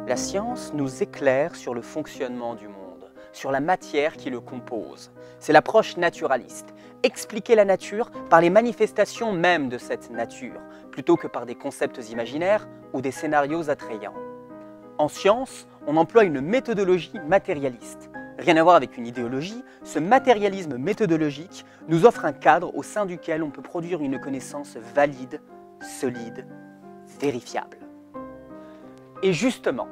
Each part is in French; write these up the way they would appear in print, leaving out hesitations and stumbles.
La science nous éclaire sur le fonctionnement du monde, sur la matière qui le compose. C'est l'approche naturaliste. Expliquer la nature par les manifestations mêmes de cette nature, plutôt que par des concepts imaginaires ou des scénarios attrayants. En science, on emploie une méthodologie matérialiste. Rien à voir avec une idéologie, ce matérialisme méthodologique nous offre un cadre au sein duquel on peut produire une connaissance valide, solide, vérifiable. Et justement,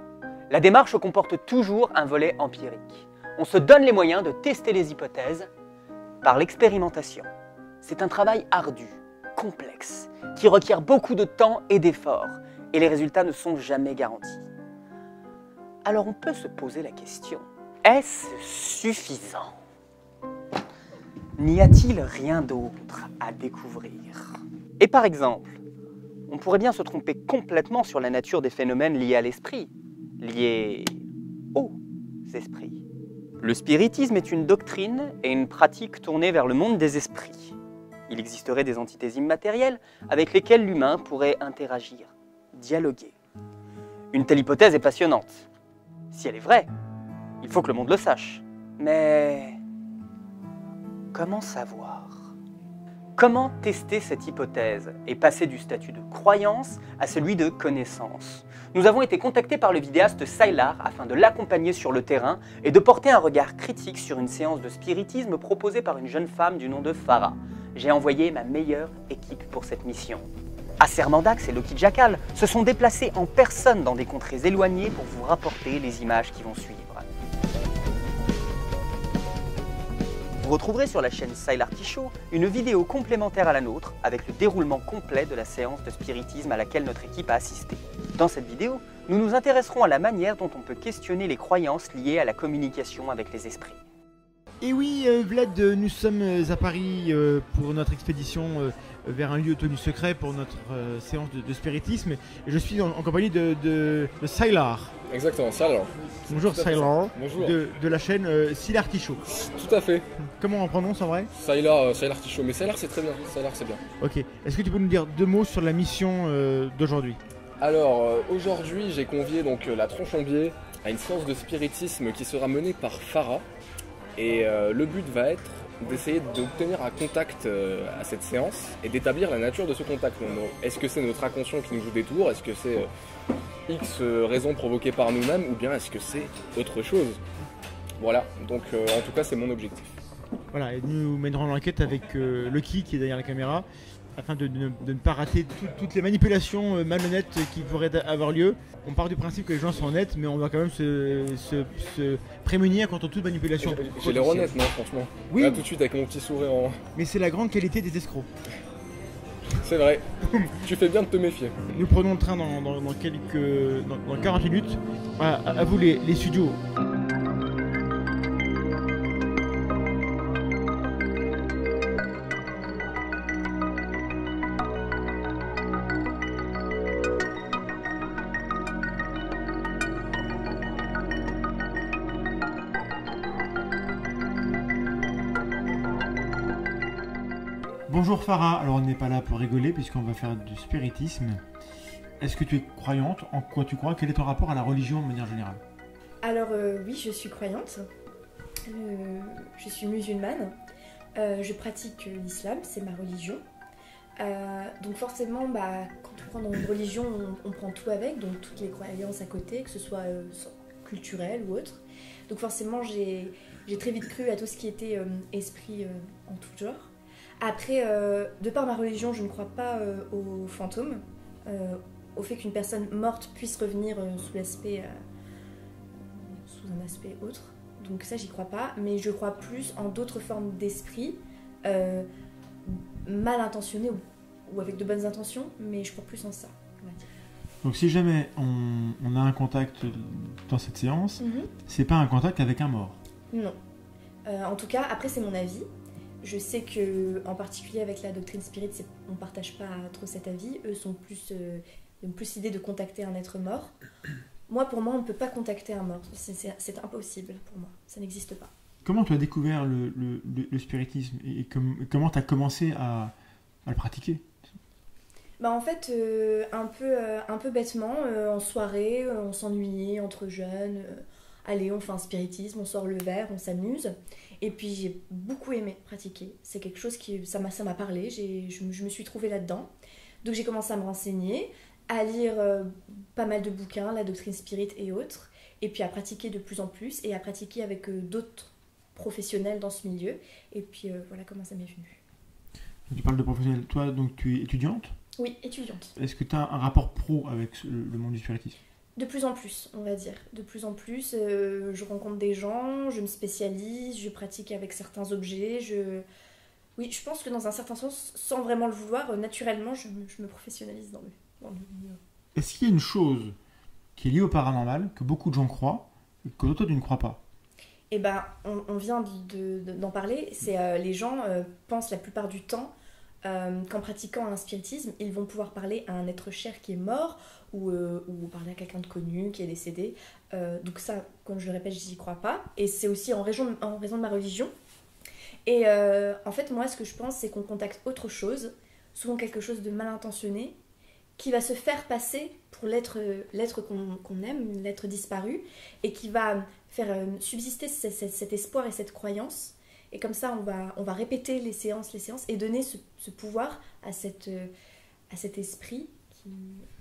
la démarche comporte toujours un volet empirique. On se donne les moyens de tester les hypothèses par l'expérimentation. C'est un travail ardu, complexe, qui requiert beaucoup de temps et d'efforts, et les résultats ne sont jamais garantis. Alors on peut se poser la question, est-ce suffisant? N'y a-t-il rien d'autre à découvrir? Et par exemple, on pourrait bien se tromper complètement sur la nature des phénomènes liés à l'esprit, liés aux esprits. Le spiritisme est une doctrine et une pratique tournée vers le monde des esprits. Il existerait des entités immatérielles avec lesquelles l'humain pourrait interagir, dialoguer. Une telle hypothèse est passionnante. Si elle est vraie, il faut que le monde le sache. Mais comment savoir? Comment tester cette hypothèse et passer du statut de croyance à celui de connaissance? Nous avons été contactés par le vidéaste Sylar afin de l'accompagner sur le terrain et de porter un regard critique sur une séance de spiritisme proposée par une jeune femme du nom de Farah. J'ai envoyé ma meilleure équipe pour cette mission. Acer Mandax et Loki Jackal se sont déplacés en personne dans des contrées éloignées pour vous rapporter les images qui vont suivre. Vous retrouverez sur la chaîne Sylar Show une vidéo complémentaire à la nôtre avec le déroulement complet de la séance de spiritisme à laquelle notre équipe a assisté. Dans cette vidéo, nous nous intéresserons à la manière dont on peut questionner les croyances liées à la communication avec les esprits. Et oui, Vlad, nous sommes à Paris pour notre expédition vers un lieu tenu secret pour notre séance de spiritisme. Et je suis en compagnie de Sylar. Exactement, Sylar. Bonjour Sylar. Bonjour. De la chaîne Sylar Show. Tout à fait. Comment on prononce en vrai? Sylar Show. Mais Sylar c'est très bien. Sylar c'est bien. Ok. Est-ce que tu peux nous dire deux mots sur la mission d'aujourd'hui? Alors, aujourd'hui, j'ai convié donc la Tronche en Biais à une séance de spiritisme qui sera menée par Farah. Et le but va être d'essayer d'obtenir un contact à cette séance et d'établir la nature de ce contact. Est-ce que c'est notre inconscient qui nous joue des tours? Est-ce que c'est X raisons provoquées par nous-mêmes? Ou bien est-ce que c'est autre chose? Voilà, donc en tout cas c'est mon objectif. Voilà, et nous mènerons l'enquête avec Loki qui est derrière la caméra afin de ne pas rater toutes les manipulations malhonnêtes qui pourraient avoir lieu. On part du principe que les gens sont honnêtes, mais on va quand même se prémunir contre toute manipulation. J'ai l'air honnête, non, franchement. Oui. Là, tout de suite, avec mon petit sourire en... Mais c'est la grande qualité des escrocs. C'est vrai. Tu fais bien de te méfier. Nous prenons le train dans 40 minutes. À vous les studios. Bonjour Farah, alors on n'est pas là pour rigoler puisqu'on va faire du spiritisme. Est-ce que tu es croyante? En quoi tu crois? Quel est ton rapport à la religion de manière générale? Alors oui, je suis croyante. Je suis musulmane. Je pratique l'islam, c'est ma religion. Donc forcément, quand on prend dans une religion, on prend tout avec, donc toutes les croyances à côté, que ce soit culturelles ou autres. Donc forcément, j'ai très vite cru à tout ce qui était esprit en tout genre. Après, de par ma religion, je ne crois pas aux fantômes, au fait qu'une personne morte puisse revenir sous un aspect autre. Donc ça, j'y crois pas, mais je crois plus en d'autres formes d'esprit, mal intentionnés ou avec de bonnes intentions, mais je crois plus en ça, on va dire. Donc si jamais on a un contact dans cette séance, c'est pas un contact avec un mort? Non. En tout cas, après c'est mon avis. Je sais que, en particulier avec la doctrine spirit, on ne partage pas trop cet avis. Eux sont ont plus l'idée de contacter un être mort. Pour moi, on ne peut pas contacter un mort. C'est impossible pour moi. Ça n'existe pas. Comment tu as découvert le spiritisme et comment tu as commencé à le pratiquer? Bah en fait, un peu bêtement, en soirée, on s'ennuyait entre jeunes. Allez, on fait un spiritisme, on sort le verre, on s'amuse. Et puis j'ai beaucoup aimé pratiquer. C'est quelque chose qui, ça m'a parlé, je me suis trouvée là-dedans. Donc j'ai commencé à me renseigner, à lire pas mal de bouquins, la doctrine spirit et autres. Et puis à pratiquer de plus en plus et à pratiquer avec d'autres professionnels dans ce milieu. Et puis voilà comment ça m'est venu. Tu parles de professionnel. Toi, donc tu es étudiante? Oui, étudiante. Est-ce que tu as un rapport pro avec le monde du spiritisme? De plus en plus, on va dire. De plus en plus, je rencontre des gens, je me spécialise, je pratique avec certains objets. Oui, je pense que dans un certain sens, sans vraiment le vouloir, naturellement, je me professionnalise dans le milieu. Est-ce qu'il y a une chose qui est liée au paranormal, que beaucoup de gens croient, et que toi tu ne crois pas? Eh ben, on vient d'en parler. C'est les gens pensent la plupart du temps qu'en pratiquant un spiritisme, ils vont pouvoir parler à un être cher qui est mort ou parler à quelqu'un de connu qui est décédé. Donc ça, comme je le répète, je n'y crois pas. Et c'est aussi en raison de ma religion. Et en fait, moi, ce que je pense, c'est qu'on contacte autre chose, souvent quelque chose de mal intentionné, qui va se faire passer pour l'être qu'on aime, l'être disparu, et qui va faire subsister cet espoir et cette croyance. Et comme ça, on va répéter les séances, et donner ce pouvoir à cet esprit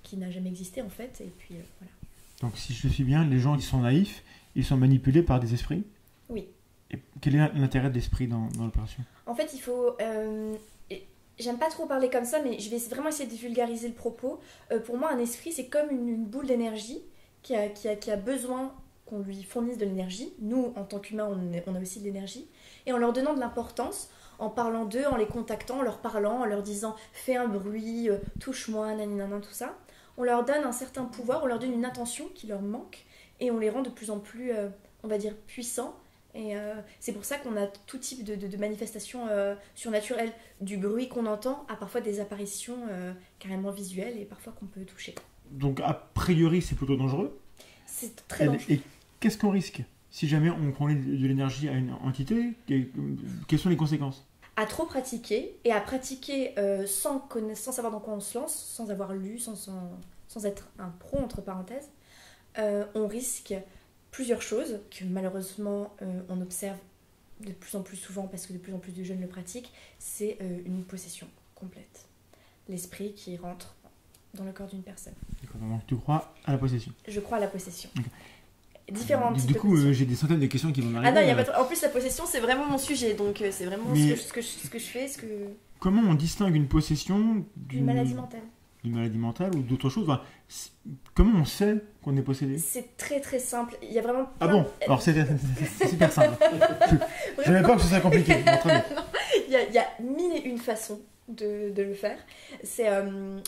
qui n'a jamais existé, en fait. Et puis, voilà. Donc, si je le suis bien, les gens qui sont naïfs, ils sont manipulés par des esprits? Oui. Et quel est l'intérêt de l'esprit dans l'opération? En fait, il faut... j'aime pas trop parler comme ça, mais je vais vraiment essayer de vulgariser le propos. Pour moi, un esprit, c'est comme une boule d'énergie qui a besoin qu'on lui fournisse de l'énergie. Nous, en tant qu'humains, on a aussi de l'énergie. Et en leur donnant de l'importance, en parlant d'eux, en les contactant, en leur parlant, en leur disant « fais un bruit, touche-moi, nanana », tout ça, on leur donne un certain pouvoir, on leur donne une attention qui leur manque, et on les rend de plus en plus, on va dire, puissants. Et c'est pour ça qu'on a tout type de manifestations surnaturelles, du bruit qu'on entend à parfois des apparitions carrément visuelles et parfois qu'on peut toucher. Donc a priori c'est plutôt dangereux. C'est très dangereux. Et qu'est-ce qu'on risque si jamais on prend de l'énergie à une entité? Quelles sont les conséquences? À trop pratiquer et à pratiquer sans savoir dans quoi on se lance, sans avoir lu, sans être un pro entre parenthèses, on risque plusieurs choses que malheureusement on observe de plus en plus souvent parce que de plus en plus de jeunes le pratiquent, c'est une possession complète. L'esprit qui rentre dans le corps d'une personne. D'accord, donc tu crois à la possession? Je crois à la possession. Okay. Différentes types du de coup, j'ai des centaines de questions qui vont m'arriver. Ah non, y a pas en plus la possession c'est vraiment mon sujet, donc c'est vraiment ce que je fais. Comment on distingue une possession d'une maladie mentale? D'une maladie mentale ou d'autre chose? Enfin, comment on sait qu'on est possédé? C'est très très simple. Il y a vraiment Ah bon? Alors c'est super simple. J'avais peur que ce soit compliqué. Il y a mille et une façons de le faire. C'est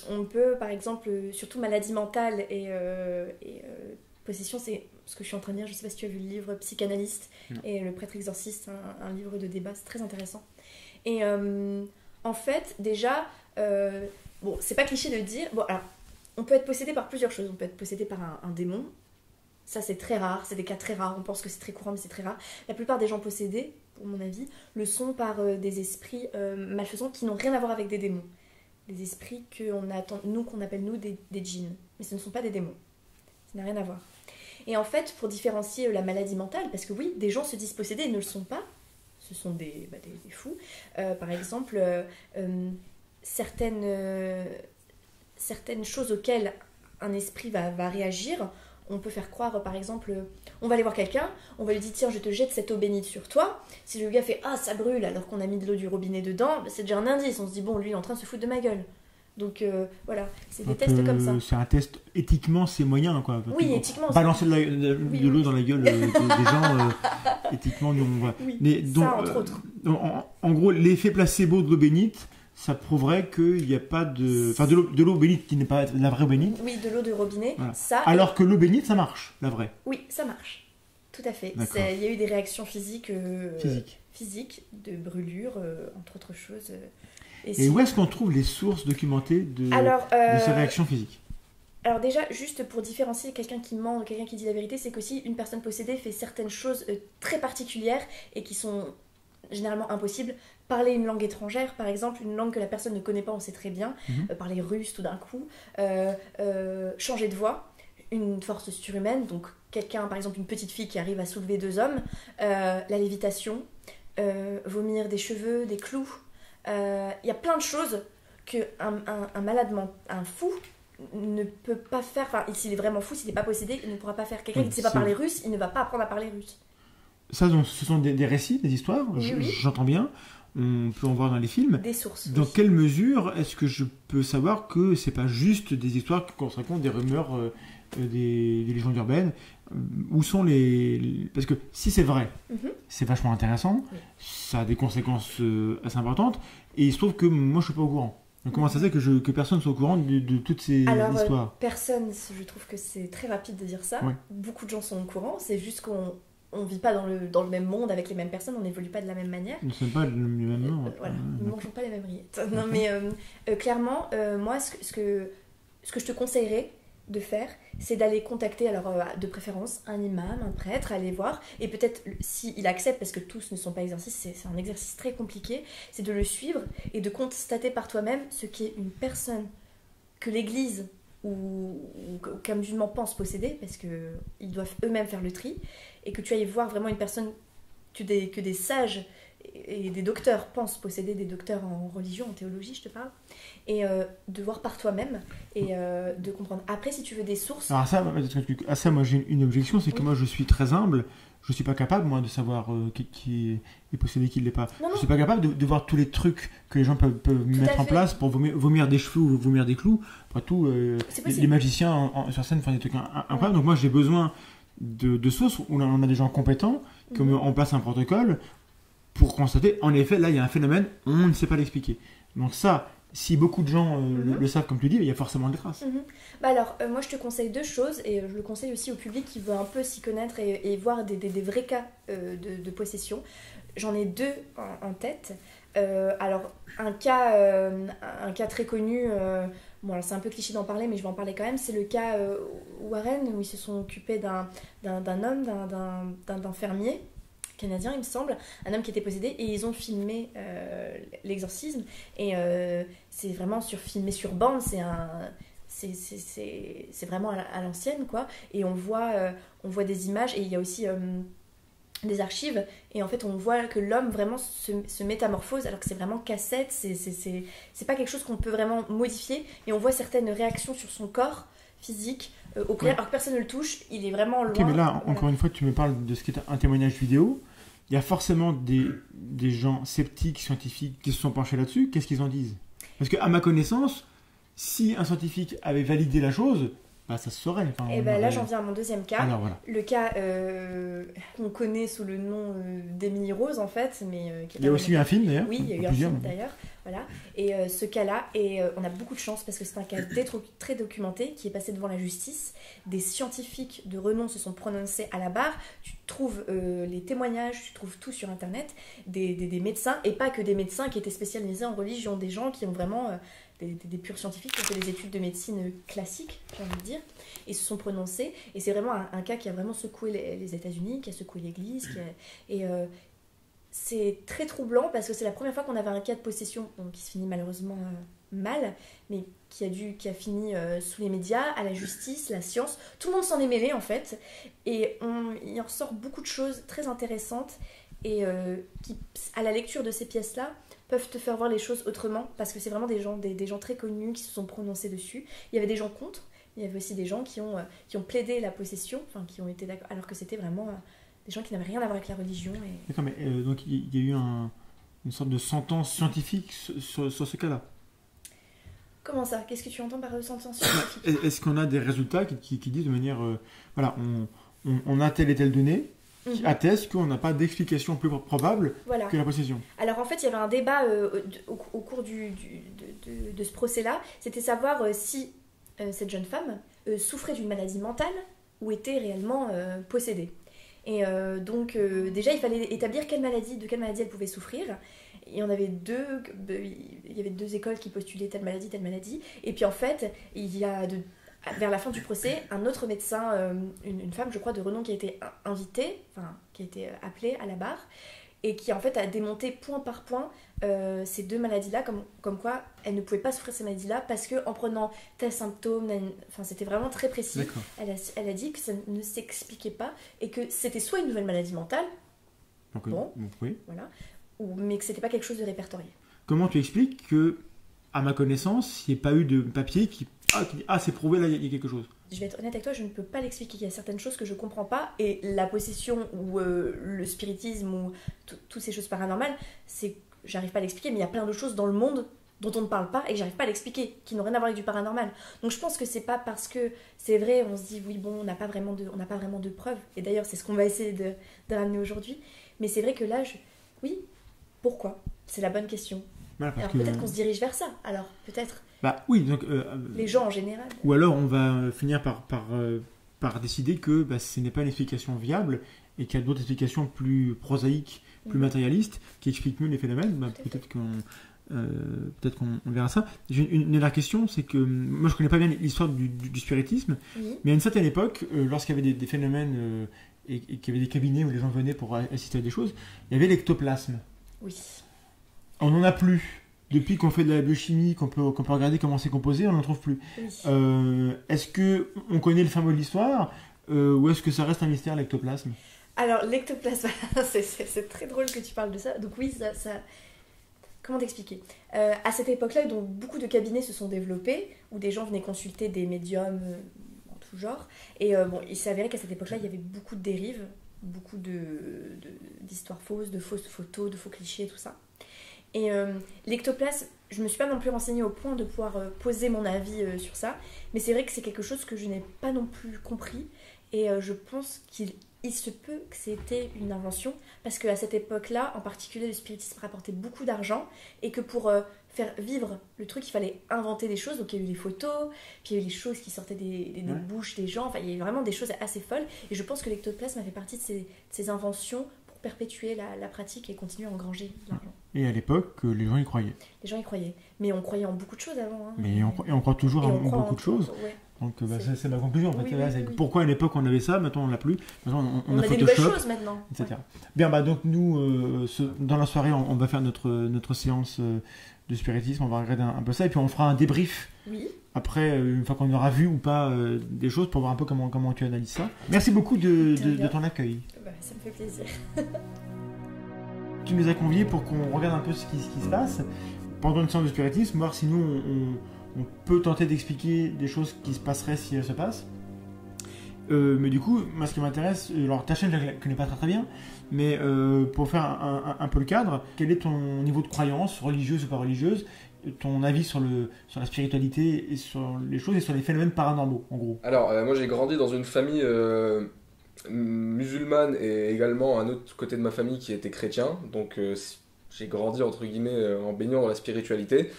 on peut par exemple, surtout maladie mentale et possession, c'est ce que je suis en train de lire. Je sais pas si tu as vu le livre Psychanalyste et le prêtre exorciste, un livre de débat, c'est très intéressant. Et en fait, déjà, bon, c'est pas cliché de dire. Bon, alors, on peut être possédé par plusieurs choses. On peut être possédé par un démon. Ça, c'est très rare. C'est des cas très rares. On pense que c'est très courant, mais c'est très rare. La plupart des gens possédés, pour mon avis, le sont par des esprits malfaisants qui n'ont rien à voir avec des démons. Des esprits qu'on appelle des djinns. Mais ce ne sont pas des démons. Ça n'a rien à voir. Et en fait, pour différencier la maladie mentale, parce que oui, des gens se disent possédés et ne le sont pas. Ce sont des fous. Par exemple, certaines choses auxquelles un esprit va réagir, on peut faire croire, par exemple, on va aller voir quelqu'un, on va lui dire tiens, je te jette cette eau bénite sur toi. Si le gars fait ah, ça brûle alors qu'on a mis de l'eau du robinet dedans, c'est déjà un indice. On se dit bon, lui il est en train de se foutre de ma gueule. Donc voilà, c'est des tests comme ça. C'est un test, éthiquement c'est moyen quoi. Oui, éthiquement. Balancer de l'eau dans la gueule des gens, éthiquement nous on va. Oui, mais donc, ça entre autres. En gros, l'effet placebo de l'eau bénite, ça prouverait qu'il n'y a pas de... Enfin, de l'eau bénite qui n'est pas la vraie eau bénite. Oui, de l'eau de robinet. Voilà. Ça, alors que l'eau bénite, ça marche, la vraie. Oui, ça marche. Tout à fait. D'accord. Il y a eu des réactions physiques. Physiques, de brûlures, entre autres choses. Et où est-ce qu'on trouve les sources documentées de ces réactions physiques? Alors déjà, juste pour différencier quelqu'un qui ment de quelqu'un qui dit la vérité, c'est qu'aussi une personne possédée fait certaines choses très particulières et qui sont généralement impossible. Parler une langue étrangère, par exemple, une langue que la personne ne connaît pas, on sait très bien, parler russe tout d'un coup, changer de voix, une force surhumaine, donc quelqu'un, par exemple une petite fille qui arrive à soulever 2 hommes, la lévitation, vomir des cheveux, des clous, il y a plein de choses qu'un un malade, un fou, ne peut pas faire, enfin s'il est vraiment fou, s'il n'est pas possédé, il ne pourra pas faire. Quelqu'un qui ne sait pas parler russe, il ne va pas apprendre à parler russe. Ça, donc, ce sont des récits, des histoires, Oui. j'entends bien, on peut en voir dans les films. Des sources. Dans quelle mesure est-ce que je peux savoir que c'est pas juste des histoires qu'on se raconte, des rumeurs, des légendes urbaines? Où sont Parce que si c'est vrai, c'est vachement intéressant, ça a des conséquences assez importantes, et il se trouve que moi je suis pas au courant. Donc comment ça se fait que personne soit au courant de toutes ces histoires? Personne, je trouve que c'est très rapide de dire ça. Ouais. Beaucoup de gens sont au courant, c'est juste qu'on ne vit pas dans le même monde avec les mêmes personnes, on n'évolue pas de la même manière. Nous ne sommes pas le même nom. Voilà, nous ne mangeons pas les mêmes rillettes. Non mais clairement, moi ce que je te conseillerais de faire, c'est d'aller contacter, alors de préférence, un imam, un prêtre, aller voir, et peut-être s'il accepte, parce que tous ne sont pas exercices, c'est un exercice très compliqué, c'est de le suivre et de constater par toi-même ce qu'est une personne que l'Église ou qu'un musulman pense posséder, parce qu'ils doivent eux-mêmes faire le tri, et que tu ailles voir vraiment une personne que des sages et des docteurs pensent posséder, des docteurs en religion, en théologie, je te parle, et de voir par toi-même et de comprendre. Après, si tu veux des sources... Alors à ça, moi j'ai une objection, c'est que moi je suis très humble, je suis pas capable moi de savoir qui est possédé, qui ne l'est pas. Non. Je suis pas capable de voir tous les trucs que les gens peuvent mettre en place pour vomir des cheveux ou vomir des clous. Après tout, les magiciens sur scène font des trucs incroyables, donc moi j'ai besoin de sources où on a des gens compétents qui mettent en place un protocole pour constater, en effet, là il y a un phénomène, on ne sait pas l'expliquer. Donc ça, si beaucoup de gens le savent comme tu dis, il y a forcément des traces. Bah alors, moi je te conseille 2 choses, et je le conseille aussi au public qui veut un peu s'y connaître et voir des vrais cas de possession. J'en ai 2 en tête. Alors, un cas très connu, bon alors c'est un peu cliché d'en parler, mais je vais en parler quand même, c'est le cas Warren, où ils se sont occupés d'un homme, d'un fermier canadien, il me semble, un homme qui était possédé, et ils ont filmé l'exorcisme, et c'est vraiment filmé sur bande, c'est vraiment à l'ancienne, quoi, et on voit des images, et il y a aussi des archives, et en fait on voit que l'homme vraiment se métamorphose, alors que c'est vraiment cassette, c'est pas quelque chose qu'on peut vraiment modifier, et on voit certaines réactions sur son corps physique, alors que personne ne le touche, il est vraiment loin. Ok, mais là, encore une fois, tu me parles de ce qui est un témoignage vidéo. Il y a forcément des gens sceptiques, scientifiques, qui se sont penchés là-dessus. Qu'est-ce qu'ils en disent? Parce qu'à ma connaissance, si un scientifique avait validé la chose, bah, ça se saurait. Enfin, et là, j'en viens à mon deuxième cas. Alors, voilà. Le cas qu'on connaît sous le nom d'Emily Rose, en fait. Mais, il y a aussi eu un film, d'ailleurs. Oui, il y a eu un film, d'ailleurs. Voilà. Et ce cas-là, on a beaucoup de chance parce que c'est un cas très documenté qui est passé devant la justice. Des scientifiques de renom se sont prononcés à la barre. Tu trouves les témoignages, tu trouves tout sur Internet. Des médecins, et pas que des médecins qui étaient spécialisés en religion, des gens qui ont vraiment... Des purs scientifiques qui ont fait des études de médecine classiques, j'ai envie de dire, et se sont prononcés. Et c'est vraiment un cas qui a vraiment secoué les États-Unis, qui a secoué l'Église. C'est très troublant parce que c'est la première fois qu'on avait un cas de possession qui se finit malheureusement mal, mais qui a fini sous les médias, à la justice, la science. Tout le monde s'en est mêlé en fait. Et il en ressort beaucoup de choses très intéressantes et qui, à la lecture de ces pièces-là, peuvent te faire voir les choses autrement, parce que c'est vraiment des gens très connus qui se sont prononcés dessus. Il y avait des gens contre, il y avait aussi des gens qui ont plaidé la possession, enfin qui ont été d'accord, alors que c'était vraiment des gens qui n'avaient rien à voir avec la religion. D'accord, mais donc il y a eu une sorte de sentence scientifique sur ce cas-là. Comment ça? Qu'est-ce que tu entends par sentence scientifique? Est-ce qu'on a des résultats qui disent de manière... voilà, on a telle et telle donnée qui atteste qu'on n'a pas d'explication plus probable que la possession. Alors en fait, il y avait un débat au cours de ce procès-là, c'était savoir si cette jeune femme souffrait d'une maladie mentale ou était réellement possédée. Et donc déjà, il fallait établir de quelle maladie elle pouvait souffrir. Et on avait il y avait 2 écoles qui postulaient telle maladie. Et puis en fait, il y a vers la fin du procès, un autre médecin, une femme, je crois, de renom qui a été invitée, enfin, qui a été appelée à la barre. et qui en fait a démonté point par point ces deux maladies-là, comme quoi elle ne pouvait pas souffrir ces maladies-là parce qu'en prenant tel symptôme, enfin c'était vraiment très précis. D'accord. Elle a dit que ça ne s'expliquait pas et que c'était soit une nouvelle maladie mentale, Donc, Bon. oui. voilà, mais que c'était pas quelque chose de répertorié. Comment tu expliques que, à ma connaissance, il n'y ait pas eu de papier qui dit c'est prouvé, là, il y a quelque chose. Je vais être honnête avec toi, je ne peux pas l'expliquer. Il y a certaines choses que je comprends pas et la possession ou le spiritisme ou toutes ces choses paranormales, j'arrive pas à l'expliquer, mais il y a plein de choses dans le monde dont on ne parle pas et que j'arrive pas à l'expliquer, qui n'ont rien à voir avec du paranormal. Donc je pense que c'est pas parce que c'est vrai, on se dit oui bon, on n'a pas vraiment de preuves. Et d'ailleurs c'est ce qu'on va essayer de ramener aujourd'hui. Mais c'est vrai que là, oui, pourquoi? C'est la bonne question. Voilà, parce Alors que, peut-être qu'on se dirige vers ça. Alors peut-être bah oui, donc les gens en général. ou alors on va finir par décider que ce n'est pas une explication viable et qu'il y a d'autres explications plus prosaïques, plus matérialistes, qui expliquent mieux les phénomènes. Peut-être qu'on verra ça. J'ai une dernière question, c'est que moi je connais pas bien l'histoire du spiritisme, Oui. mais à une certaine époque, lorsqu'il y avait des phénomènes et qu'il y avait des cabinets où les gens venaient pour assister à des choses, il y avait l'ectoplasme. Oui. On n'en a plus. Depuis qu'on fait de la biochimie, qu'on peut regarder comment c'est composé, on n'en trouve plus. Oui. Est-ce qu'on connaît le fin mot de l'histoire ou est-ce que ça reste un mystère, l'ectoplasme? Alors, l'ectoplasme, c'est très drôle que tu parles de ça. Donc oui, ça... Comment t'expliquer? À cette époque-là, donc, beaucoup de cabinets se sont développés, où des gens venaient consulter des médiums en tout genre. Et il s'est avéré qu'à cette époque-là, il y avait beaucoup de dérives, beaucoup d'histoires fausses, de fausses photos, de faux clichés, tout ça. Et l'ectoplasme, je me suis pas non plus renseignée au point de pouvoir poser mon avis sur ça, mais c'est vrai que c'est quelque chose que je n'ai pas non plus compris, et je pense qu'il se peut que c'était une invention, parce qu'à cette époque-là, en particulier, le spiritisme rapportait beaucoup d'argent, et que pour faire vivre le truc, il fallait inventer des choses. Donc il y a eu les photos, puis il y a eu les choses qui sortaient des bouches des gens, enfin il y a eu vraiment des choses assez folles, et je pense que l'ectoplasme a fait partie de ces inventions pour perpétuer la pratique et continuer à engranger de l'argent. Et à l'époque, les gens y croyaient. Les gens y croyaient, mais on croyait en beaucoup de choses avant. Hein. Mais on croit toujours en beaucoup de choses. Ouais. Donc c'est ma conclusion. En fait. Oui, C'est oui. Pourquoi à l'époque on avait ça, maintenant on l'a plus. Maintenant on a des nouvelles Photoshop, choses maintenant. etc. Ouais. Bien, donc nous, dans la soirée, on va faire notre séance de spiritisme. On va regarder un peu ça et puis on fera un débrief. Oui. Après, une fois qu'on aura vu ou pas des choses, pour voir un peu comment tu analyses ça. Merci beaucoup de ton accueil. Bah, ça me fait plaisir. Tu nous as conviés pour qu'on regarde un peu ce qui se passe pendant une séance de spiritisme, voir si nous on peut tenter d'expliquer des choses qui se passeraient si elles se passent. Mais du coup, moi ce qui m'intéresse, alors ta chaîne je la connais pas très bien, mais pour faire un peu le cadre, quel est ton niveau de croyance, religieuse ou pas religieuse, ton avis sur la spiritualité et sur les choses et sur les phénomènes paranormaux en gros? Alors, moi j'ai grandi dans une famille musulmane et également un autre côté de ma famille qui était chrétien, donc j'ai grandi entre guillemets en baignant dans la spiritualité.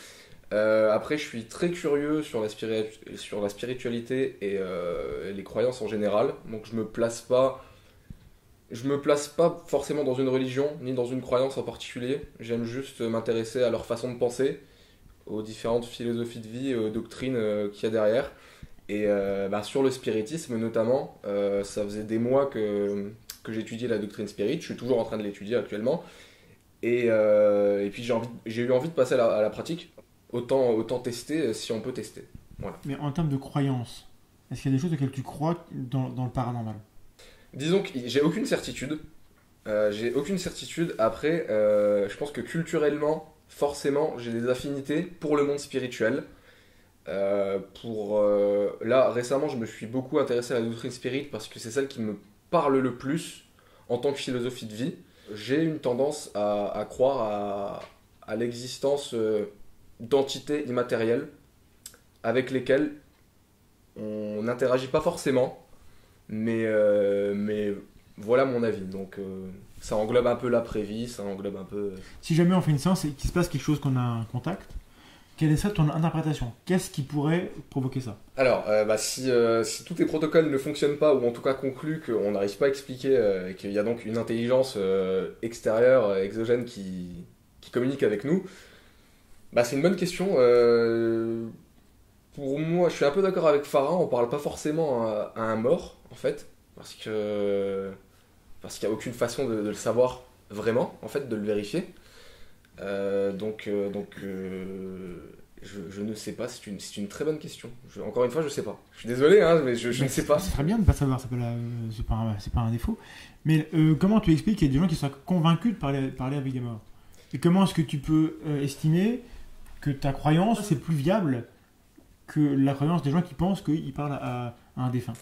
Après je suis très curieux sur la spiritualité et les croyances en général, donc je me place pas forcément dans une religion ni dans une croyance en particulier. J'aime juste m'intéresser à leur façon de penser, aux différentes philosophies de vie et aux doctrines qu'il y a derrière. Et sur le spiritisme notamment, ça faisait des mois que j'étudiais la doctrine spirit, je suis toujours en train de l'étudier actuellement. Et puis j'ai eu envie de passer à la pratique, autant tester si on peut tester. Voilà. Mais en termes de croyance, est-ce qu'il y a des choses auxquelles tu crois dans le paranormal? Disons que j'ai aucune certitude. Après, je pense que culturellement, forcément, j'ai des affinités pour le monde spirituel. Là, récemment, je me suis beaucoup intéressé à la doctrine spirit parce que c'est celle qui me parle le plus en tant que philosophie de vie. J'ai une tendance à croire à l'existence d'entités immatérielles avec lesquelles on n'interagit pas forcément, mais voilà mon avis. Donc ça englobe un peu l'après-vie, ça englobe un peu... Si jamais on fait une séance et qu'il se passe quelque chose, qu'on a un contact, quelle est ça ton interprétation? Qu'est-ce qui pourrait provoquer ça? Alors, si tous tes protocoles ne fonctionnent pas, ou en tout cas concluent qu'on n'arrive pas à expliquer, qu'il y a donc une intelligence extérieure, exogène qui communique avec nous, c'est une bonne question. Pour moi, je suis un peu d'accord avec Farah, on parle pas forcément à un mort, en fait, parce qu'il n'y a aucune façon de le savoir vraiment, en fait, de le vérifier. Je ne sais pas, c'est une très bonne question. Encore une fois, je sais pas. Je suis désolé, hein, mais je ne sais pas. C'est très bien de ne pas savoir, c'est pas un défaut. Mais comment tu expliques qu'il y a des gens qui sont convaincus de parler avec des morts? Et comment est-ce que tu peux estimer que ta croyance c'est plus viable que la croyance des gens qui pensent qu'ils parlent à un défunt?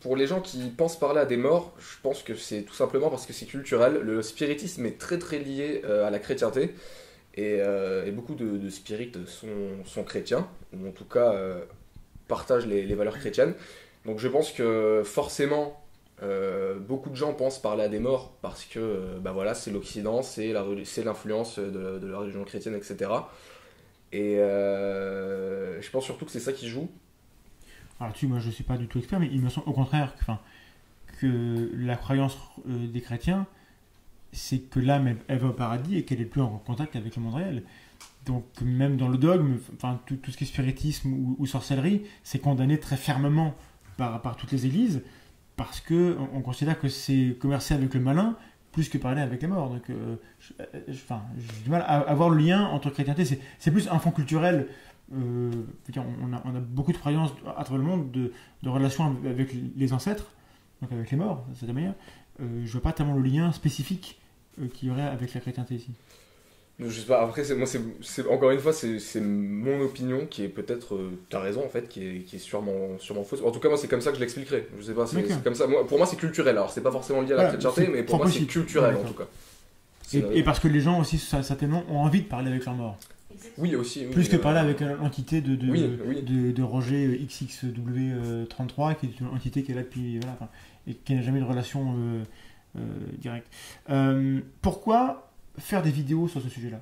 Pour les gens qui pensent parler à des morts, je pense que c'est tout simplement parce que c'est culturel. Le spiritisme est très très lié à la chrétienté. Et beaucoup de spirites sont chrétiens, ou en tout cas partagent les valeurs chrétiennes. Donc je pense que forcément, beaucoup de gens pensent parler à des morts parce que voilà, c'est l'Occident, c'est l'influence de la religion chrétienne, etc. Et je pense surtout que c'est ça qui joue. Alors moi je ne suis pas du tout expert, mais il me semble au contraire que la croyance des chrétiens, c'est que l'âme elle va au paradis et qu'elle est plus en contact avec le monde réel. Donc même dans le dogme, tout ce qui est spiritisme ou sorcellerie, c'est condamné très fermement par toutes les églises parce que on considère que c'est commercer avec le malin plus que parler avec les morts. Donc j'ai du mal à voir le lien entre chrétienté, c'est plus un fond culturel. On a beaucoup de croyances à travers le monde de relations avec les ancêtres, donc avec les morts, de cette manière. Je vois pas tellement le lien spécifique qu'il y aurait avec la chrétienté ici. Je sais pas, après, encore une fois, c'est mon opinion qui est peut-être, t'as raison en fait, qui est sûrement fausse. En tout cas, moi, c'est comme ça que je l'expliquerai. Je sais pas, c'est comme ça. Pour moi, c'est culturel. Alors, c'est pas forcément lié à la chrétienté, mais pour moi, c'est culturel en tout cas. Et parce que les gens aussi, certainement, ont envie de parler avec leurs morts. Oui, aussi. Oui, plus que parler avec l'entité de Roger XXW33, qui est une entité qui est là depuis. Voilà, et qui n'a jamais eu de relation directe. Pourquoi faire des vidéos sur ce sujet-là?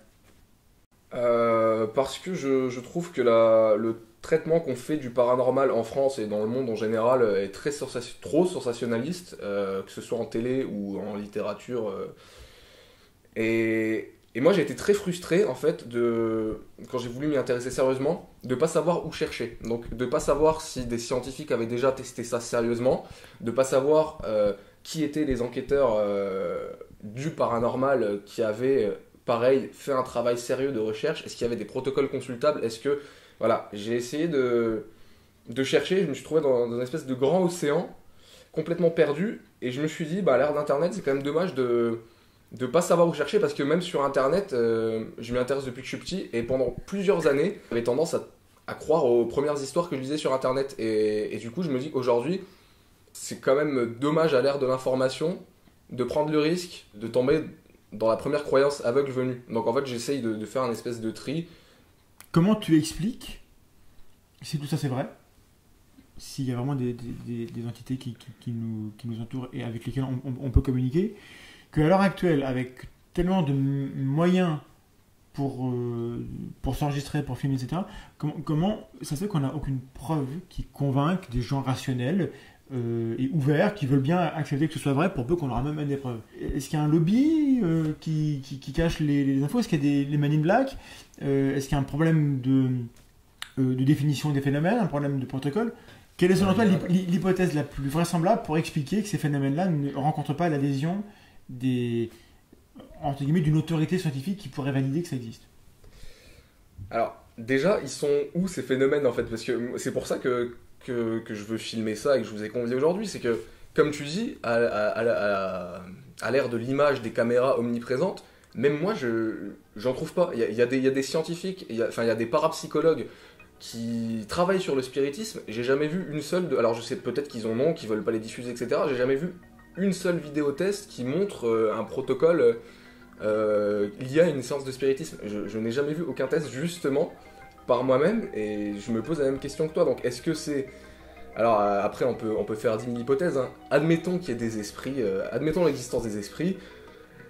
Parce que je trouve que le traitement qu'on fait du paranormal en France et dans le monde en général est trop sensationnaliste, que ce soit en télé ou en littérature. Et moi j'ai été très frustré en fait quand j'ai voulu m'y intéresser sérieusement, de pas savoir où chercher. Donc de pas savoir si des scientifiques avaient déjà testé ça sérieusement, de pas savoir qui étaient les enquêteurs du paranormal qui avaient pareil fait un travail sérieux de recherche. Est-ce qu'il y avait des protocoles consultables? Voilà, j'ai essayé de chercher, je me suis trouvé dans une espèce de grand océan complètement perdu et je me suis dit à l'ère d'internet c'est quand même dommage de pas savoir où chercher, parce que même sur internet, je m'y intéresse depuis que je suis petit et pendant plusieurs années, j'avais tendance à croire aux premières histoires que je lisais sur internet et du coup je me dis qu'aujourd'hui c'est quand même dommage à l'ère de l'information de prendre le risque de tomber dans la première croyance aveugle venue. Donc en fait j'essaye de faire un espèce de tri. Comment tu expliques si tout ça c'est vrai, s'il y a vraiment des entités qui nous entourent et avec lesquelles on peut communiquer, qu'à l'heure actuelle, avec tellement de moyens pour s'enregistrer, pour filmer, etc., comment ça se fait qu'on n'a aucune preuve qui convainque des gens rationnels et ouverts, qui veulent bien accepter que ce soit vrai, pour peu qu'on leur amène des preuves? Est-ce qu'il y a un lobby qui cache les infos? Est-ce qu'il y a des Men in Black? Est-ce qu'il y a un problème de définition des phénomènes, un problème de protocole? Quelle est selon toi l'hypothèse la plus vraisemblable pour expliquer que ces phénomènes-là ne rencontrent pas l'adhésion entre guillemets d'une autorité scientifique qui pourrait valider que ça existe? Alors déjà ils sont où ces phénomènes en fait, parce que c'est pour ça que je veux filmer ça et que je vous ai convié aujourd'hui, c'est que comme tu dis à l'ère de l'image des caméras omniprésentes, même moi j'en trouve pas. Il y a des scientifiques, il y a des parapsychologues qui travaillent sur le spiritisme. J'ai jamais vu une seule alors je sais peut-être qu'ils en ont, qu'ils veulent pas les diffuser, etc. J'ai jamais vu une seule vidéo test qui montre un protocole lié à une séance de spiritisme. Je n'ai jamais vu aucun test justement par moi-même et je me pose la même question que toi. Donc est-ce que c'est... Alors après on peut faire 10 000 hypothèses, hein. Admettons qu'il y ait des esprits, admettons l'existence des esprits.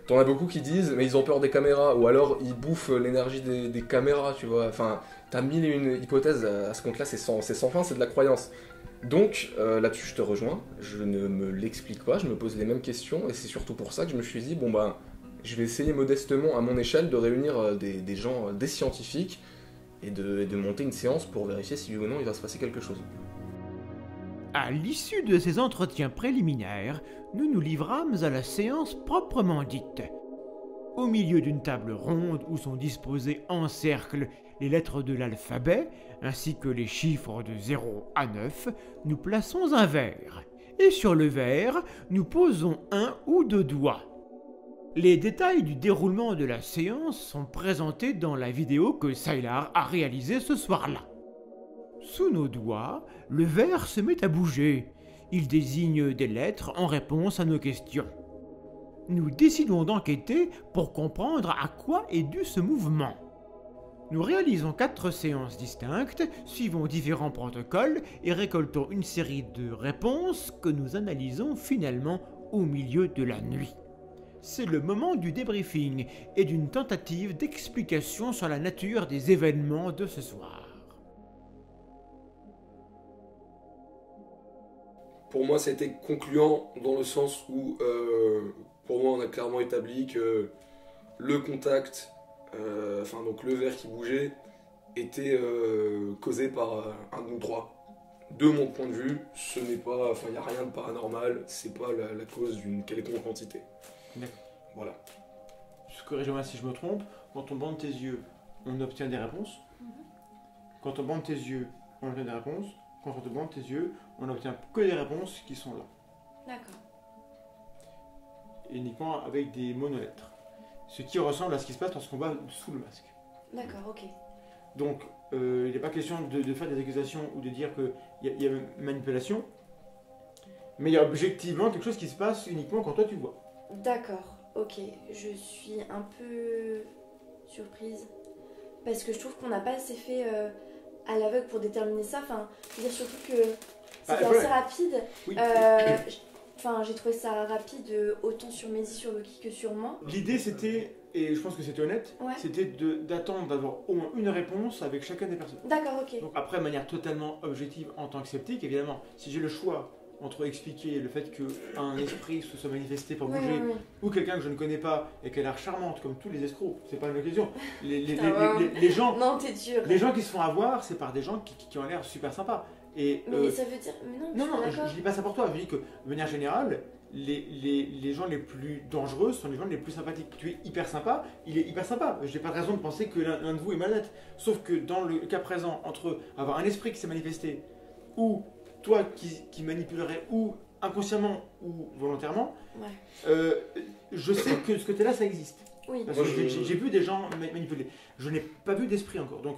T'en as beaucoup qui disent mais ils ont peur des caméras, ou alors ils bouffent l'énergie des caméras, tu vois. Enfin, t'as 1001 hypothèses à ce compte-là, c'est sans fin, c'est de la croyance. Donc là-dessus je te rejoins, je ne me l'explique pas, je me pose les mêmes questions et c'est surtout pour ça que je me suis dit je vais essayer modestement à mon échelle de réunir des gens, des scientifiques et de monter une séance pour vérifier si oui ou non il va se passer quelque chose. À l'issue de ces entretiens préliminaires, nous nous livrâmes à la séance proprement dite. Au milieu d'une table ronde où sont disposées en cercle les lettres de l'alphabet, ainsi que les chiffres de 0 à 9, nous plaçons un verre. Et sur le verre, nous posons un ou deux doigts. Les détails du déroulement de la séance sont présentés dans la vidéo que Sylar a réalisée ce soir-là. Sous nos doigts, le verre se met à bouger. Il désigne des lettres en réponse à nos questions. Nous décidons d'enquêter pour comprendre à quoi est dû ce mouvement. Nous réalisons 4 séances distinctes, suivons différents protocoles et récoltons une série de réponses que nous analysons finalement au milieu de la nuit. C'est le moment du débriefing et d'une tentative d'explication sur la nature des événements de ce soir. Pour moi, ça a été concluant dans le sens où, pour moi, on a clairement établi que le contact, donc le verre qui bougeait, était causé par un de nous trois. De mon point de vue, ce n'est pas, il n'y a rien de paranormal, c'est pas la cause d'une quelconque entité. D'accord. Voilà. Corrige-moi si je me trompe, quand on bande tes yeux, on obtient des réponses. Quand on bande tes yeux, on obtient des réponses. Quand on te bande tes yeux, on n'obtient que des réponses qui sont là. D'accord. Et uniquement avec des monolettres. Ce qui ressemble à ce qui se passe lorsqu'on va sous le masque. D'accord, ok. Donc, il n'est pas question de faire des accusations ou de dire qu'il y a manipulation, mais il y a objectivement quelque chose qui se passe uniquement quand toi tu vois. D'accord, ok. Je suis un peu surprise. Parce que je trouve qu'on n'a pas assez fait à l'aveugle pour déterminer ça. Enfin, je veux dire surtout que c'était assez rapide. Oui. J'ai trouvé ça rapide autant sur Mehdi, sur Loki que sur moi. L'idée c'était, et je pense que c'était honnête, Ouais. c'était d'attendre d'avoir au moins une réponse avec chacune des personnes. D'accord, ok. Donc après, de manière totalement objective en tant que sceptique, évidemment, si j'ai le choix entre expliquer le fait qu'un esprit se soit manifesté pour bouger, ou quelqu'un que je ne connais pas et qui a l'air charmante comme tous les escrocs, c'est pas une occasion. Les gens, non, t'es dur. les gens qui se font avoir, c'est par des gens qui ont l'air super sympas. Et, Mais ça veut dire. Mais non, non, je dis pas ça pour toi, je dis que de manière générale, les gens les plus dangereux sont les gens les plus sympathiques. Tu es hyper sympa, il est hyper sympa. Je n'ai pas de raison de penser que l'un de vous est malhonnête. Sauf que dans le cas présent, entre avoir un esprit qui s'est manifesté, ou toi qui manipulerais, ou inconsciemment ou volontairement, je sais que ce côté-là, ça existe. Oui. Parce que j'ai vu des gens manipuler. Je n'ai pas vu d'esprit encore. Donc,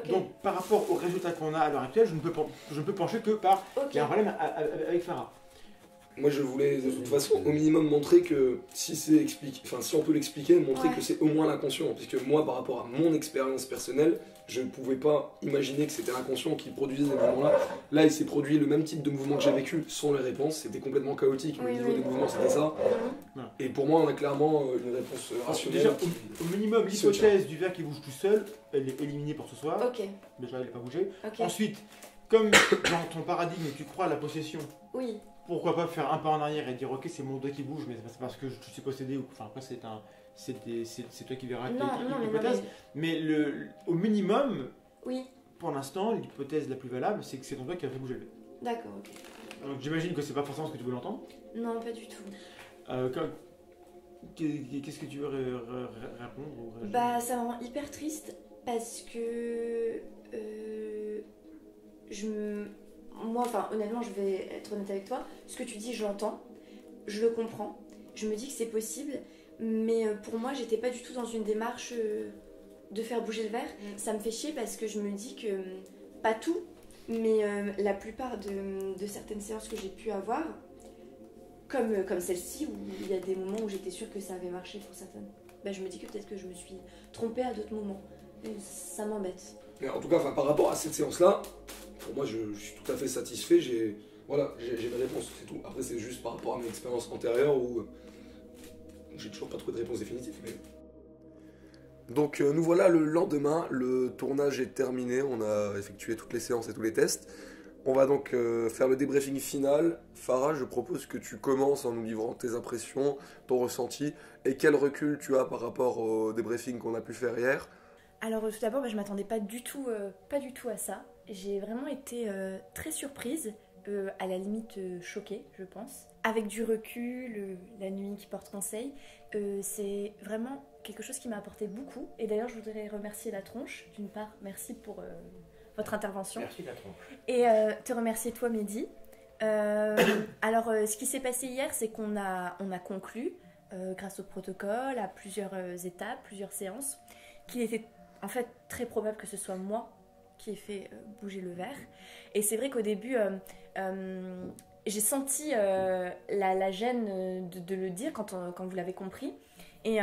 donc par rapport aux résultats qu'on a à l'heure actuelle, je ne peux pencher que par... Il y a un problème avec Farah. Moi, je voulais de toute façon au minimum montrer que si on peut l'expliquer, montrer que c'est au moins l'inconscient. Parce que moi, par rapport à mon expérience personnelle, je ne pouvais pas imaginer que c'était l'inconscient qui produisait ces mouvements-là. Là, il s'est produit le même type de mouvement que j'ai vécu sans les réponses. C'était complètement chaotique. Au niveau des mouvements, c'était ça. Et pour moi, on a clairement une réponse rationnelle. Déjà, au minimum, l'hypothèse du verre qui bouge tout seul, elle est éliminée pour ce soir. Ok. Déjà, elle n'est pas bougée. Okay. Ensuite, comme dans ton paradigme, tu crois à la possession. Oui. Pourquoi pas faire un pas en arrière et dire ok, c'est mon doigt qui bouge, mais c'est parce que je suis possédé ou enfin après c'est toi qui verras l'hypothèse. Mais au minimum, pour l'instant, l'hypothèse la plus valable, c'est que c'est ton doigt qui a fait bouger le. D'accord, ok. Donc j'imagine que c'est pas forcément ce que tu veux entendre. Non, pas du tout. Qu'est-ce que tu veux répondre ou réagir? Bah, ça me rend hyper triste parce que moi, honnêtement, je vais être honnête avec toi. Ce que tu dis, je l'entends, je le comprends. Je me dis que c'est possible, mais pour moi, j'étais pas du tout dans une démarche de faire bouger le verre. Ça me fait chier parce que je me dis que, pas tout, mais la plupart de certaines séances que j'ai pu avoir, comme celle-ci, où il y a des moments où j'étais sûre que ça avait marché pour certaines, bah, je me dis que peut-être que je me suis trompée à d'autres moments. Et ça m'embête. Mais en tout cas, par rapport à cette séance-là, pour moi, je suis tout à fait satisfait. J'ai mes réponses, c'est tout. Après, c'est juste par rapport à mes expériences antérieures où j'ai toujours pas trouvé de réponse définitive. Mais... Donc, nous voilà le lendemain. Le tournage est terminé. On a effectué toutes les séances et tous les tests. On va donc faire le débriefing final. Farah, je propose que tu commences en nous livrant tes impressions, ton ressenti et quel recul tu as par rapport au débriefing qu'on a pu faire hier. Alors tout d'abord, je m'attendais pas du tout à ça. J'ai vraiment été très surprise, à la limite choquée, je pense. avec du recul, la nuit qui porte conseil, c'est vraiment quelque chose qui m'a apporté beaucoup. Et d'ailleurs, je voudrais remercier la tronche. D'une part, merci pour votre intervention. Merci la tronche. Et te remercier toi, Mehdi. Alors, ce qui s'est passé hier, c'est qu'on a conclu, grâce au protocole, à plusieurs étapes, plusieurs séances, qu'il était en fait très probable que ce soit moi qui ai fait bouger le verre. Et c'est vrai qu'au début, j'ai senti la gêne de le dire quand vous l'avez compris. Et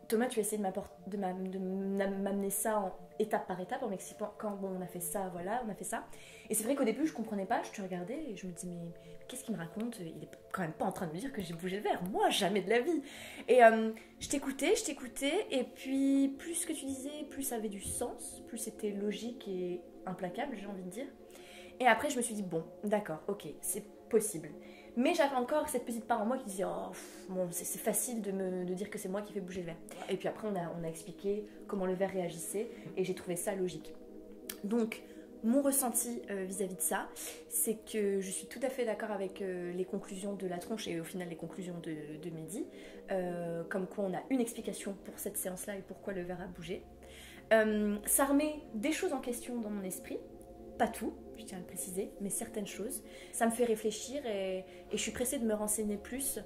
Thomas, tu as essayé de m'amener ça étape par étape en m'expliquant quand bon, on a fait ça, voilà, on a fait ça. Et c'est vrai qu'au début, je comprenais pas, je te regardais et je me disais, mais qu'est-ce qu'il me raconte? Il est quand même pas en train de me dire que j'ai bougé le verre. Moi, jamais de la vie. Et je t'écoutais, et puis plus ce que tu disais, plus ça avait du sens, plus c'était logique et implacable, j'ai envie de dire. Et après, je me suis dit, bon, d'accord, ok, c'est possible. Mais j'avais encore cette petite part en moi qui disait, oh, bon, c'est facile de dire que c'est moi qui fais bouger le verre. Et puis après, on a expliqué comment le verre réagissait et j'ai trouvé ça logique. Donc, mon ressenti vis-à-vis de ça, c'est que je suis tout à fait d'accord avec les conclusions de la tronche et au final les conclusions de Mehdi, comme quoi on a une explication pour cette séance-là et pourquoi le verre a bougé. Ça remet des choses en question dans mon esprit, pas tout, je tiens à le préciser, mais certaines choses. Ça me fait réfléchir et je suis pressée de me renseigner plus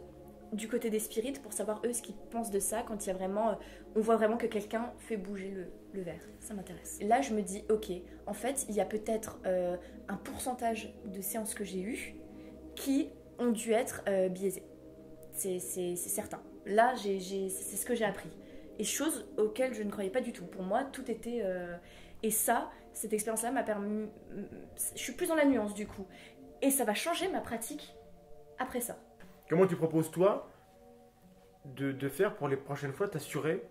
du côté des spirites pour savoir eux ce qu'ils pensent de ça quand il y a vraiment, on voit vraiment que quelqu'un fait bouger le verre. Ça m'intéresse. Là, je me dis, ok, en fait, il y a peut-être un pourcentage de séances que j'ai eues qui ont dû être biaisées. C'est certain. Là, c'est ce que j'ai appris. Et choses auxquelles je ne croyais pas du tout. Pour moi, tout était... Et ça, cette expérience-là m'a permis... Je suis plus dans la nuance, du coup. Et ça va changer ma pratique après ça. Comment tu proposes, toi, de faire pour les prochaines fois, t'assurer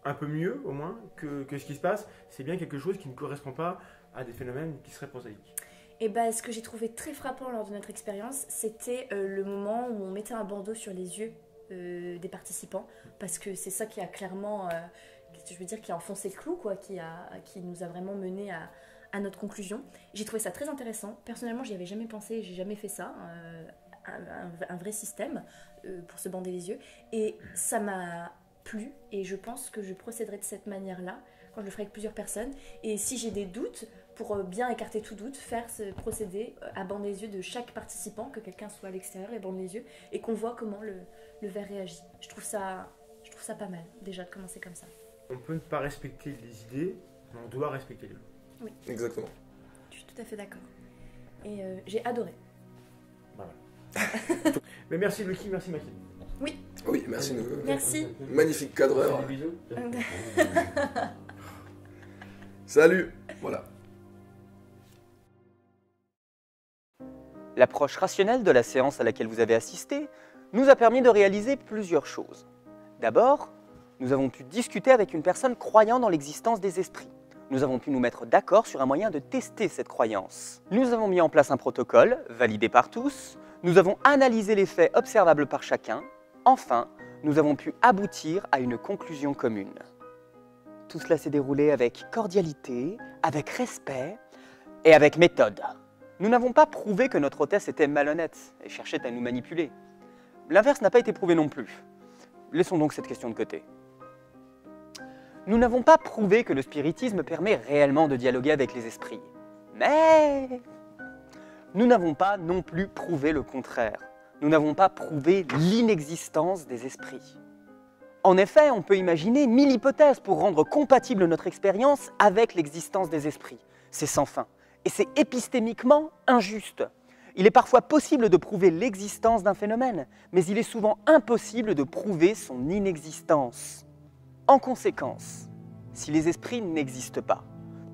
un peu mieux, au moins, que ce qui se passe, c'est bien quelque chose qui ne correspond pas à des phénomènes qui seraient prosaïques? Et bah, ce que j'ai trouvé très frappant lors de notre expérience, c'était le moment où on mettait un bandeau sur les yeux des participants, parce que c'est ça qui a clairement, je veux dire, qui a enfoncé le clou, quoi, qui nous a vraiment mené à notre conclusion. J'ai trouvé ça très intéressant. Personnellement, j'y avais jamais pensé, j'ai jamais fait ça. Un vrai système pour se bander les yeux, et ça m'a plu et je pense que je procéderai de cette manière-là quand je le ferai avec plusieurs personnes. Et si j'ai des doutes, pour bien écarter tout doute, faire ce procédé à bander les yeux de chaque participant, que quelqu'un soit à l'extérieur et bande les yeux et qu'on voit comment le verre réagit. Je trouve ça pas mal déjà de commencer comme ça. On peut ne pas respecter les idées, mais on doit respecter les gens. Oui. Exactement. Je suis tout à fait d'accord. Et j'ai adoré. Voilà. Mais merci Lucky, merci Mathilde. Oui. Oui, merci. Merci. Magnifique cadreur. Des bisous. Salut. Voilà. L'approche rationnelle de la séance à laquelle vous avez assisté nous a permis de réaliser plusieurs choses. D'abord, nous avons pu discuter avec une personne croyant dans l'existence des esprits. Nous avons pu nous mettre d'accord sur un moyen de tester cette croyance. Nous avons mis en place un protocole, validé par tous. Nous avons analysé les faits observables par chacun. Enfin, nous avons pu aboutir à une conclusion commune. Tout cela s'est déroulé avec cordialité, avec respect et avec méthode. Nous n'avons pas prouvé que notre hôtesse était malhonnête et cherchait à nous manipuler. L'inverse n'a pas été prouvé non plus. Laissons donc cette question de côté. Nous n'avons pas prouvé que le spiritisme permet réellement de dialoguer avec les esprits. Mais nous n'avons pas non plus prouvé le contraire. Nous n'avons pas prouvé l'inexistence des esprits. En effet, on peut imaginer 1000 hypothèses pour rendre compatible notre expérience avec l'existence des esprits. C'est sans fin. Et c'est épistémiquement injuste. Il est parfois possible de prouver l'existence d'un phénomène, mais il est souvent impossible de prouver son inexistence. En conséquence, si les esprits n'existent pas,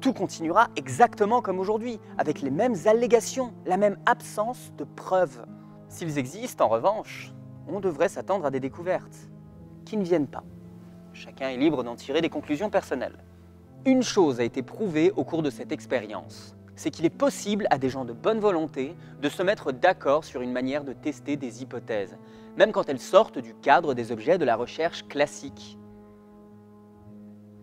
tout continuera exactement comme aujourd'hui, avec les mêmes allégations, la même absence de preuves. S'ils existent, en revanche, on devrait s'attendre à des découvertes qui ne viennent pas. Chacun est libre d'en tirer des conclusions personnelles. Une chose a été prouvée au cours de cette expérience, c'est qu'il est possible à des gens de bonne volonté de se mettre d'accord sur une manière de tester des hypothèses, même quand elles sortent du cadre des objets de la recherche classique.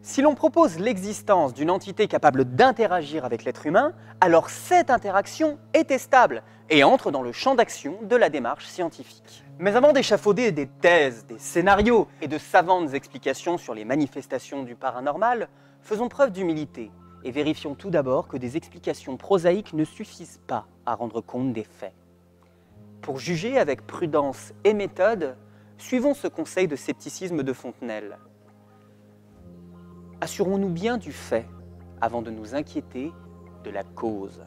Si l'on propose l'existence d'une entité capable d'interagir avec l'être humain, alors cette interaction est testable. et entre dans le champ d'action de la démarche scientifique. Mais avant d'échafauder des thèses, des scénarios et de savantes explications sur les manifestations du paranormal, faisons preuve d'humilité et vérifions tout d'abord que des explications prosaïques ne suffisent pas à rendre compte des faits. Pour juger avec prudence et méthode, suivons ce conseil de scepticisme de Fontenelle. Assurons-nous bien du fait avant de nous inquiéter de la cause.